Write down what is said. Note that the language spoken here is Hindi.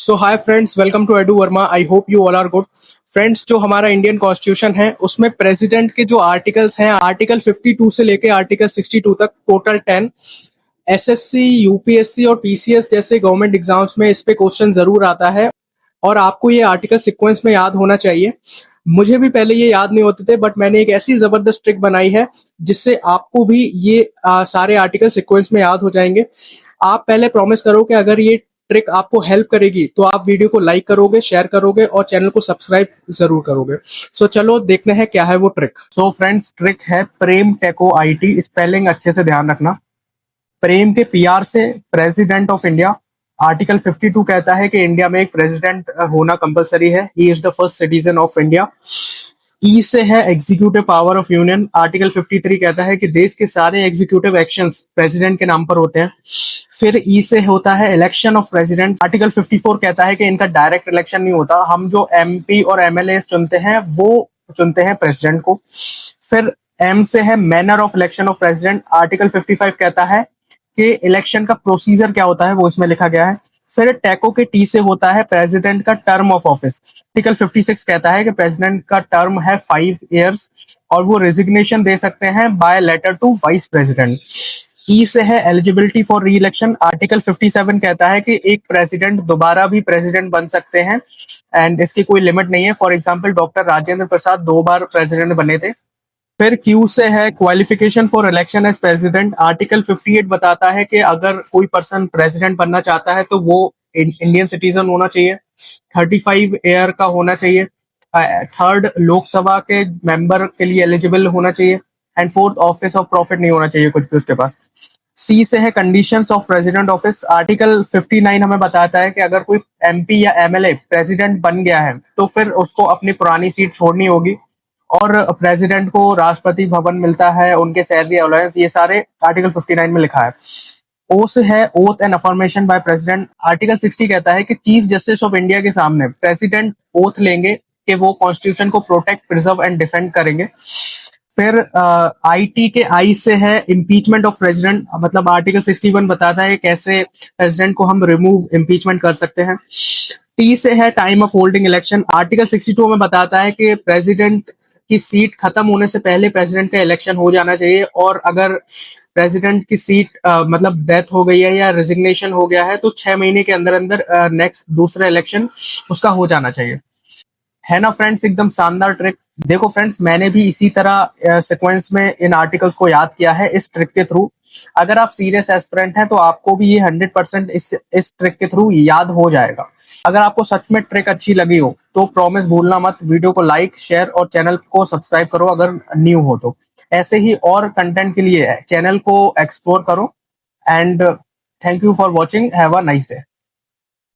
So hi friends, welcome to Edu Verma. I hope you all are good. Friends, जो हमारा इंडियन कॉन्स्टिट्यूशन है उसमें प्रेसिडेंट के जो आर्टिकल्स हैं, आर्टिकल 52 से लेके आर्टिकल 62 तक, टोटल 10। एसएससी, यूपीएससी और पीसीएस जैसे गवर्नमेंट एग्जाम्स में इस पे क्वेश्चन जरूर आता है और आपको ये आर्टिकल सीक्वेंस में याद होना चाहिए। मुझे भी पहले ये याद नहीं होते थे, बट मैंने एक ऐसी जबरदस्त ट्रिक बनाई है जिससे आपको भी ये सारे आर्टिकल सीक्वेंस में याद हो जाएंगे। आप पहले प्रॉमिस करो कि अगर ये ट्रिक आपको हेल्प करेगी तो आप वीडियो को लाइक करोगे, शेयर करोगे और चैनल को सब्सक्राइब जरूर करोगे। सो चलो देखते हैं क्या है वो ट्रिक। सो फ्रेंड्स, ट्रिक है प्रेम टेको आईटी। स्पेलिंग अच्छे से ध्यान रखना। प्रेम के पीआर से प्रेसिडेंट ऑफ इंडिया। आर्टिकल 52 कहता है कि इंडिया में एक प्रेसिडेंट होना कंपलसरी है। He is the first citizen of India. ई से है executive power of union. Article 53 कहता है कि देश के सारे एग्जीक्यूटिव एक्शंस प्रेसिडेंट के नाम पर होते हैं। फिर ई से होता है इलेक्शन ऑफ प्रेसिडेंट। आर्टिकल 54 कहता है कि इनका डायरेक्ट इलेक्शन नहीं होता, हम जो एमपी और एमएलए चुनते हैं वो चुनते हैं प्रेसिडेंट को। फिर एम से है manner of election of president. Article 55 कहता है कि इलेक्शन का प्रोसीजर क्या होता है, वो इसमें लिखा गया है। फिर टैको के टी से होता है प्रेसिडेंट का टर्म ऑफ ऑफिस। आर्टिकल 56 कहता है कि प्रेसिडेंट का टर्म है 5 इयर्स और वो रेजिग्नेशन दे सकते हैं by letter to vice president. ई से है eligibility for reelection. Article 57 कहता है कि एक प्रेसिडेंट दोबारा भी प्रेसिडेंट बन सकते हैं एंड इसकी कोई लिमिट नहीं है। For example, doctor Rajendra Prasad 2 बार प्रेसिडेंट बने थे। फिर क्यू से है qualification for election as president. Article 58 बताता है कि अगर कोई पर्सन प्रेसिडेंट बनना चाहता है तो वो इंडियन सिटीजन होना चाहिए, 35 ईयर का होना चाहिए, थर्ड लोकसभा के मेंबर के लिए एलिजिबल होना चाहिए and fourth office of profit नहीं होना चाहिए कुछ भी उसके पास। सी से है conditions of president office. Article 59 हमें बताता है कि अगर कोई एमपी या एमएलए प्रेसिडेंट बन गया है तो फिर उसको अपनी पुरानी सीट छोड़नी होगी और प्रेसिडेंट को राष्ट्रपति भवन मिलता है, उनके सैलरी अलाउंस, ये सारे आर्टिकल 59 में लिखा है। ओ से है oath and affirmation by president. Article 60 कहता है कि चीफ जस्टिस ऑफ इंडिया के सामने प्रेसिडेंट ओथ लेंगे कि वो कॉन्स्टिट्यूशन को प्रोटेक्ट, प्रिजर्व एंड डिफेंड करेंगे। फिर आईटी के आई से है इम्पीचमेंट ऑफ प्रेसिडेंट। मतलब आर्टिकल 61 बताता है कैसे प्रेसिडेंट को हम रिमूव, इम्पीचमेंट कर सकते हैं। टी से है time of holding election. Article 62 में बताता है कि प्रेसिडेंट की सीट खत्म होने से पहले प्रेसिडेंट का इलेक्शन हो जाना चाहिए और अगर प्रेसिडेंट की सीट मतलब डेथ हो गई है या रेजिग्नेशन हो गया है तो 6 महीने के अंदर अंदर नेक्स्ट दूसरा इलेक्शन उसका हो जाना चाहिए। है ना फ्रेंड्स, एकदम शानदार ट्रिक। देखो फ्रेंड्स, मैंने भी इसी तरह सीक्वेंस में इन आर्टिकल्स को याद किया है इस ट्रिक के थ्रू। अगर आप सीरियस एस्पिरेंट हैं तो आपको भी ये 100% इस ट्रिक के थ्रू याद हो जाएगा। अगर आपको सच में ट्रिक अच्छी लगी हो तो प्रॉमिस भूलना मत, वीडियो को लाइक, शेयर और चैनल को सब्सक्राइब करो अगर न्यू हो तो। ऐसे ही और कंटेंट के लिए चैनल को एक्सप्लोर करो and thank you for watching. Have a nice day.